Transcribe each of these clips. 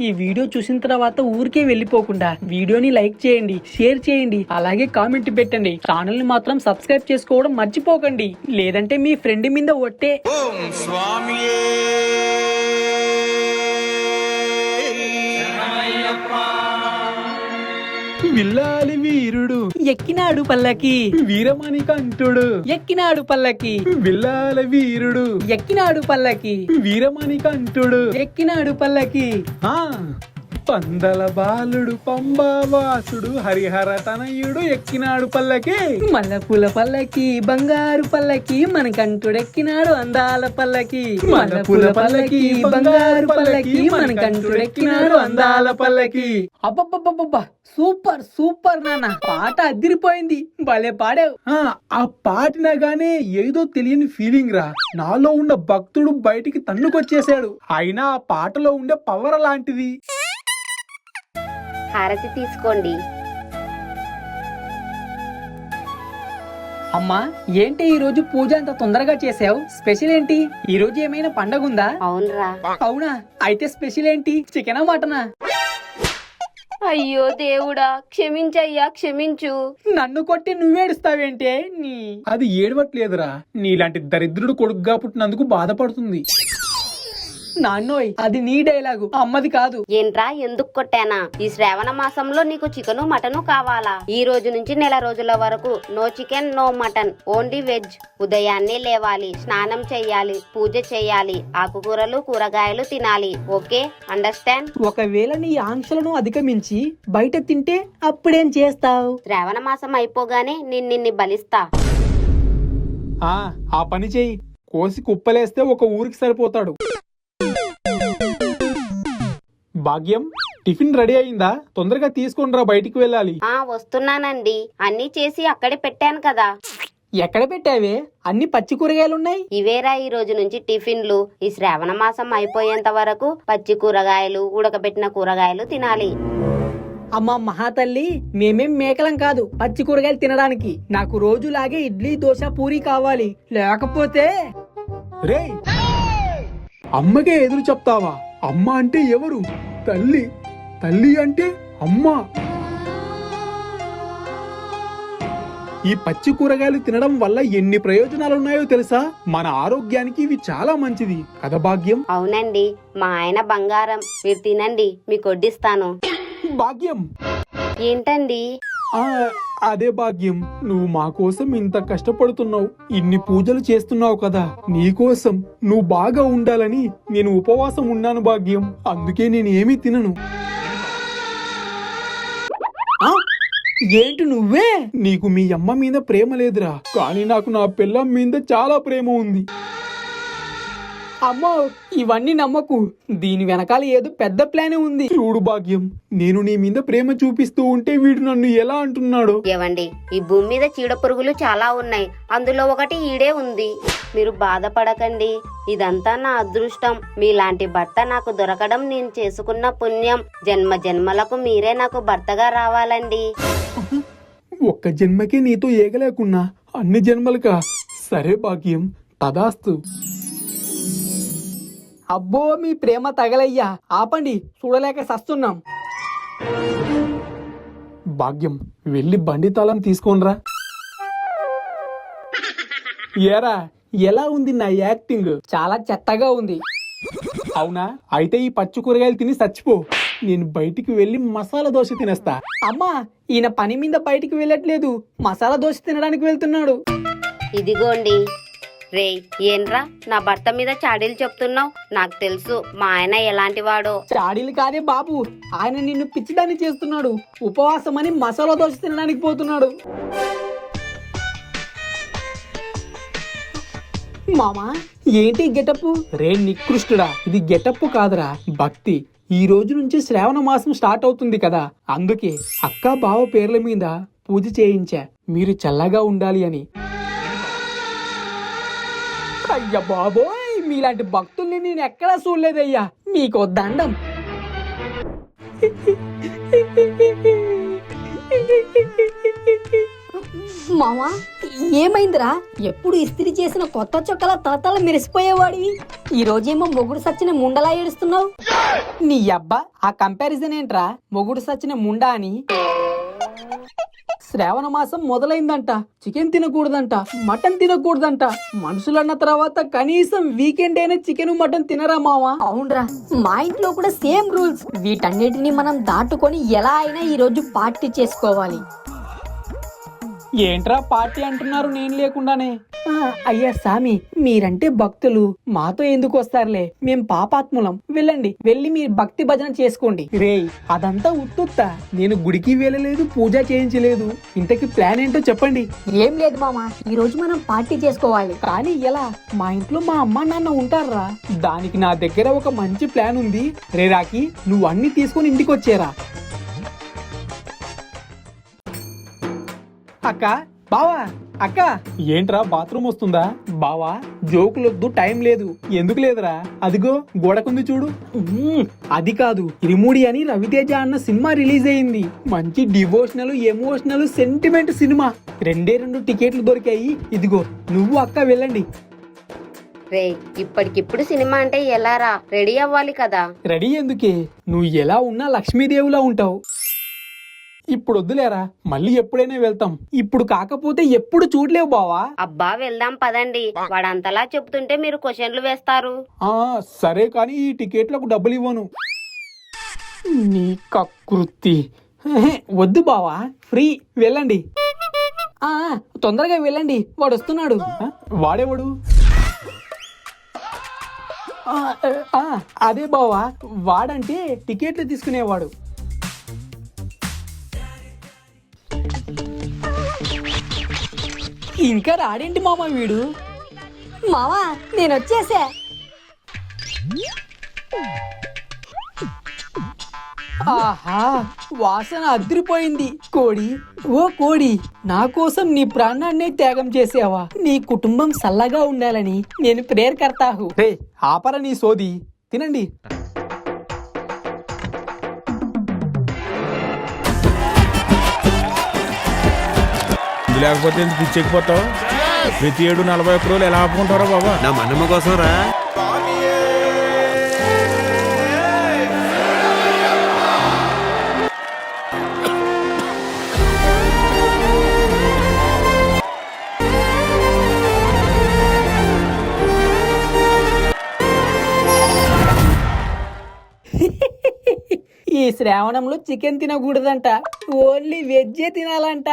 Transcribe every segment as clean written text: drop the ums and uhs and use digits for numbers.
ఈ వీడియో చూసిన తర్వాత ఊరికే వెళ్ళిపోకుండా వీడియోని లైక్ చేయండి, షేర్ చేయండి, అలాగే కామెంట్ పెట్టండి. ఛానల్ ని మాత్రం సబ్స్క్రైబ్ చేసుకోవడం మర్చిపోకండి, లేదంటే మీ ఫ్రెండ్ మీద ఒట్టే. విల్లాలి వీరుడు ఎక్కినాడు పల్లకి, వీరమణి కంఠుడు ఎక్కినాడు పల్లకి, విల్లాలి వీరుడు ఎక్కినాడు పల్లకి, వీరమణి కంఠుడు ఎక్కినాడు పల్లకి. ఆ పందల బాలుడు పంబావాసుడు హరిహర తనయుడు ఎక్కినాడు పల్లకి. మల్లెపూల పల్లకి, బంగారు పల్లకి, మనకంటుడెక్కినాడు అందాల పల్లకి. మల్లెపూల పల్లకి, బంగారు పల్లకి, మనకంటుడెక్కినాడు అందాల పల్లకి. అబ్బబ్బబ్బబ్బా, సూపర్ సూపర్ నాన్న, పాట అదిరిపోయింది, భలే పాడావు. ఆ పాటినగానే ఏదో తెలియని ఫీలింగ్ రా. నాలో ఉన్న భక్తుడు బయటికి తన్నుకొచ్చేసాడు. అయినా ఆ పాటలో ఉండే పవర్ లాంటిది. హారతి తీసుకోండి. అమ్మా, ఏంటి ఈ రోజు పూజ అంత తొందరగా చేసావు? స్పెషల్ ఏంటి? ఈ రోజు ఏమైనా పండగ ఉందా? అవునరా. అవునా? అయితే స్పెషల్ ఏంటి? చికెనా మటనా? అయ్యో దేవుడా, క్షమించయ్యా, క్షమించు. నన్ను కొట్టి నువ్వేడుస్తావేంటే? అది ఏడవట్లేదురా, నీలాంటి దరిద్రుడు కొడుకుగా పుట్టినందుకు బాధపడుతుంది. నాన్నోయ్, అది నీ డైలాగు, అమ్మది కాదు. ఏంట్రా, ఎందుకు కొట్టానా? ఈ శ్రావణ మాసంలో నీకు చికెను మటను కావాలా? ఈ రోజు నుంచి నెల రోజుల వరకు no chicken, no mutton, only veg. ఉదయాన్నే లేవాలి, స్నానం చెయ్యాలి, పూజ చెయ్యాలి, ఆకుకూరలు కూరగాయలు తినాలి. Okay, understand? ఒకవేళ నీ ఆంక్షలను అధిగమించి బయట తింటే అప్పుడేం చేస్తావు? శ్రావణ మాసం అయిపోగానే నిన్ను బలిస్తా. ఆ పని చెయ్యి. కోసి కుప్పలేస్తే ఒక ఊరికి సరిపోతాడు. భాగ్యం, టిఫిన్ రెడీ అయిందా? తొందరగా తీసుకొనిరా, బయటికి వెళ్ళాలి. వస్తున్నానండి. అన్ని చేసి అక్కడే పెట్టాను కదా. ఎక్కడ పెట్టావే? అన్ని పచ్చి కూరగాయలున్నాయి. ఇవేరా ఈ రోజు నుంచి టిఫిన్లు. ఈ శ్రావణ మాసం అయిపోయేంత వరకు పచ్చి కూరగాయలు, ఉడకబెట్టిన కూరగాయలు తినాలి. అమ్మా మహాతల్లి, మేమేం మేకలం కాదు పచ్చి కూరగాయలు తినడానికి. నాకు రోజులాగే ఇడ్లీ, దోశ, పూరి కావాలి, లేకపోతే... రేయ్, అమ్మకే ఎదురు చెప్తావా? అమ్మ అంటే ఎవరు? తల్లి. తల్లి అంటే అమ్మ. ఈ పచ్చి కూరగాయలు తినడం వల్ల ఎన్ని ప్రయోజనాలు ఉన్నాయో తెలుసా? మన ఆరోగ్యానికి ఇవి చాలా మంచిది కదా భాగ్యం? అవునండి, మా ఆయన బంగారం. మీరు తినండి, మీకు వడ్డిస్తాను. భాగ్యం, ఏంటండి? అదే భాగ్యం, నువ్వు మా కోసం ఇంత కష్టపడుతున్నావు, ఇన్ని పూజలు చేస్తున్నావు కదా, నీకోసం నువ్వు బాగా ఉండాలని నేను ఉపవాసం ఉన్నాను భాగ్యం. అందుకే నేను ఏమీ తినను. ఏంటి నువ్వే? నీకు మీ అమ్మ మీద ప్రేమ లేదురా, కానీ నాకు నా పిల్లం మీద చాలా ప్రేమ ఉంది. అమ్మో, ఇవన్నీ నమ్మకు, దీని వెనకాల ఏదో పెద్ద ప్లానే ఉంది. చూడు భాగ్యం, నేను నీ మీద ప్రేమ చూపిస్తూ ఉంటే వీడు నన్ను ఎలా అంటున్నాడు. ఏవండి, ఈ భూమి మీద చీడ పురుగులు చాలా ఉన్నాయి, అందులో ఒకటి ఈడే ఉంది. మీరు బాధపడకండి, ఇదంతా నా అదృష్టం. మీలాంటి భర్త నాకు దొరకడం నేను చేసుకున్న పుణ్యం. జన్మ జన్మలకు మీరే నాకు భర్తగా రావాలండి. ఒక్క జన్మకే నీతో ఏగలేకున్నా అన్ని జన్మలుగా. సరే భాగ్యం, తదాస్తు. అబ్బో, మీ ప్రేమ తగలయ్యా, ఆపండి, చూడలేక సస్తున్నాం. భాగ్యం, వెళ్ళి బండి తాళం తీసుకోనరా. ఏరా, ఎలా ఉంది నా యాక్టింగ్? చాలా చెత్తగా ఉంది. అవునా? అయితే ఈ పచ్చి కూరగాయలు తిని చచ్చిపో. నేను బయటికి వెళ్ళి మసాలా దోశ తినేస్తా. అమ్మా, ఈయన పని మీద బయటికి వెళ్ళట్లేదు, మసాలా దోశ తినడానికి వెళ్తున్నాడు. ఇదిగోండి. రే, ఏంట్రా నా భర్త మీద చాడీలు చెప్తున్నావు? నాకు తెలుసు మా ఆయన ఎలాంటి వాడో. చాడీలు కాదే బాబు, ఆయన నిన్ను పిచ్చిదాన్ని చేస్తున్నాడు. ఉపవాసం అని మసాలా దోశ తినడానికి పోతున్నాడు. మామా, ఏంటి గెటప్? రే నికృష్టుడా, ఇది గెటప్ కాదురా, భక్తి. ఈ రోజు నుంచి శ్రావణ మాసం స్టార్ట్ అవుతుంది కదా, అందుకే అక్క బావ పేర్ల మీద పూజ చేయించా, మీరు చల్లగా ఉండాలి అని. అయ్య బాబోయ్, మీలాంటి భక్తుల్ని నేను ఎక్కడా చూడలేదయ్యా, మీకు దండం. మామా ఏమైందిరా? ఎప్పుడు ఇస్త్రీ చేసిన కొత్త చొక్కల తలతల మెరిసిపోయేవాడివి, ఈ రోజేమో మొగుడు సచ్చిన ముండలా ఏడుస్తున్నావు. నీ అబ్బా ఆ కంపారిజన్ ఏంట్రా? మొగుడు సచిన ముండా అని. శ్రావణ మాసం మొదలైందంట, చికెన్ తినకూడదంట, మటన్ తినకూడదంట. మనుషులన్న తర్వాత కనీసం వీకెండ్ అయినా చికెన్ మటన్ తినరా మావా? అవునరా, మా ఇంట్లో కూడా సేమ్ రూల్స్. వీటన్నిటిని మనం దాటుకొని ఎలా అయినా ఈ రోజు పార్టీ చేసుకోవాలి. ఏంట్రా పార్టీ అంటున్నారు నేను లేకుండానే? అయ్యా సామి, మీరంటే భక్తులు, మాతో ఎందుకు వస్తారులే, మేం పాపాత్ములం. వెళ్ళండి, వెళ్ళి మీరు భక్తి భజన చేసుకోండి. రేయ్ అదంతా ఉత్తుత్తా, నేను గుడికి వెళ్ళలేదు, పూజ చేయించలేదు. ఇంతకీ ప్లాన్ ఏంటో చెప్పండి. ఏం లేదు మామా, ఈ రోజు మనం పార్టీ చేసుకోవాలి. కానీ ఎలా? మా ఇంట్లో మా అమ్మ నాన్న ఉంటారా? దానికి నా దగ్గర ఒక మంచి ప్లాన్ ఉంది. రే రాకి, నువ్వు అన్ని తీసుకొని ఇంటికి వచ్చేరా. అక్క, బావా, అక్క. ఏంట్రా బాత్రూమ్ వస్తుందా? బావా జోకులొద్దు, టైం లేదు. ఎందుకు లేదురా? అదిగో గోడకుంది చూడు. అది కాదు, ఇరుముడి అని రవితేజ అన్న సినిమా రిలీజ్ అయింది. మంచి డివోషనల్, ఎమోషనల్, సెంటిమెంట్ సినిమా. 2 టికెట్లు దొరికాయి. ఇదిగో నువ్వు అక్క వెళ్ళండి. రే, ఇప్పటికిప్పుడు సినిమా అంటే ఎలారా? రెడీ అవ్వాలి కదా. రెడీ ఎందుకే? నువ్వు ఎలా ఉన్నా లక్ష్మీదేవిలా ఉంటావు. ఇప్పుడు వద్దులేరా, మళ్ళీ ఎప్పుడైనా వెళ్తాం. ఇప్పుడు కాకపోతే ఎప్పుడు చూడలేవు బావా. అబ్బా వెళ్దాం పదండి. వాడంతలా చెప్తుంటే మీరు క్వశ్చన్లు వేస్తారు. సరే కానీ ఈ టికెట్లకు డబ్బులు ఇవ్వను. నీ కకృతి. వద్దు బావా, ఫ్రీ. వెళ్ళండి. తొందరగా వెళ్ళండి, వాడు వస్తున్నాడు. వాడేవాడు? అదే బావా, వాడంటే టికెట్లు తీసుకునేవాడు. ఇంకా రాడేంటి మామ వీడు? మావా నేను వచ్చేసా. ఆహా, వాసన అదిరిపోయింది. కోడి, ఓ కోడి, నా కోసం నీ ప్రాణాన్నే త్యాగం చేసావా? నీ కుటుంబం సల్లగా ఉండాలని నేను ప్రేయర్ కర్తాహు. రే ఆపర నీ సోది, తినండి. లేకపోతే పిచ్చెక్కిపోతావు. ప్రతి 7-41 రోజులు ఎలా ఆపుకుంటారో బాబా. నా మనమ్మ కోసం రా. ఈ శ్రావణంలో చికెన్ తినకూడదంట, ఓన్లీ వెజ్జే తినాలంట.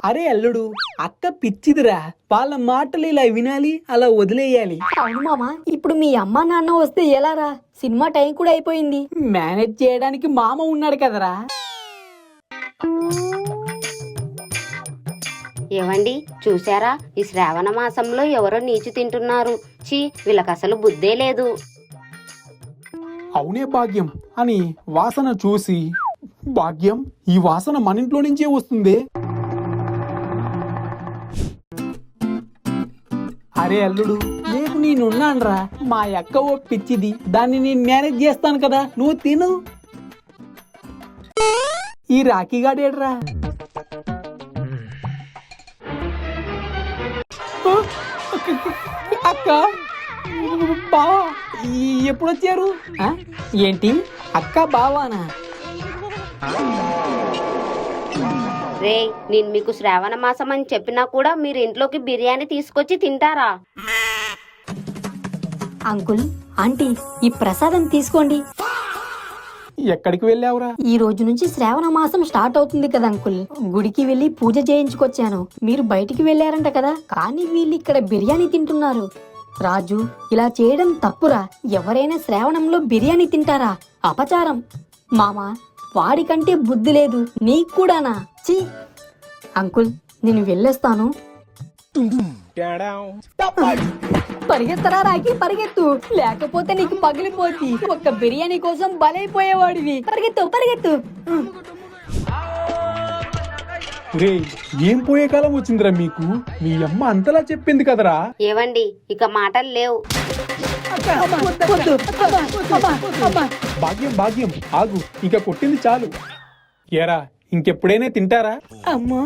అరే అల్లుడు, అక్క పిచ్చిదిరా. వాళ్ళ మాటలు ఇలా వినాలి, అలా వదిలేయాలి. అవును మామా, ఇప్పుడు మీ అమ్మ నాన్న వస్తే ఎలా రా? సినిమా టైం కూడా అయిపోయింది. మేనేజ్ చేయడానికి మామ ఉన్నాడు కదరా. ఏవండి చూసారా? ఈ శ్రావణ మాసంలో ఎవరో నీచు తింటున్నారు. ఛీ, వీళ్ళకి అసలు బుద్ధే లేదు. అవునే భాగ్యం అని వాసన చూసి, భాగ్యం ఈ వాసన మన ఇంట్లో నుంచే వస్తుంది. అరే అల్లుడు, నీకు నేనున్నానురా. మా అక్క ఓ పిచ్చిది, దాన్ని నేను మేనేజ్ చేస్తాను కదా, నువ్వు తిను. ఈ రాఖీగాడేడ్రా? అక్క, బావా ఎప్పుడొచ్చారు? ఏంటి అక్క బావానా? రే, నేను మీకు శ్రావణ మాసం అని చెప్పినా కూడా మీరు ఇంట్లోకి బిర్యానీ తీసుకొచ్చి తింటారా? అంకుల్, ఆంటీ, ఈ ప్రసాదం తీసుకోండి. ఎక్కడికి వెళ్ళావురా? ఈ రోజు నుంచి శ్రావణ మాసం స్టార్ట్ అవుతుంది కదా అంకుల్. గుడికి వెళ్లి పూజ చేయించుకొచ్చాను. మీరు బయటికి వెళ్ళారంట కదా, కానీ వీళ్ళు ఇక్కడ బిర్యానీ తింటున్నారు. రాజు, ఇలా చేయడం తప్పురా. ఎవరైనా శ్రావణంలో బిర్యానీ తింటారా? అపచారం. మామా, వాడికంటే బుద్ధి లేదు, నీకు కూడానా? ఛీ! అంకుల్, నేను వెళ్ళొస్తాను. పరిగెత్తరా రాకి, పరిగెత్తు, లేకపోతే నీకు పగిలిపోద్ది. ఒక్క బిర్యానీ కోసం బలైపోయేవాడివి. పరిగెత్తు, పరిగెత్తు. రే, ఏం పోయే కాలం వచ్చిందిరా మీకు? మీ అమ్మ అంతలా చెప్పింది కదరా. ఏవండి, ఇక మాటలు లేవు. భాగ్యం భాగ్యం ఆగు, ఇంకా కొట్టింది చాలు. ఏరా, ఇంకెప్పుడైనా తింటారా? అమ్మా,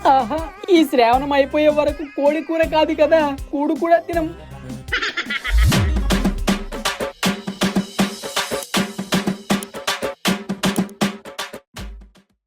ఆహా, ఈ శ్రావణం అయిపోయే వరకు కోడి కూర కాదు కదా కూడు కూడా తినం.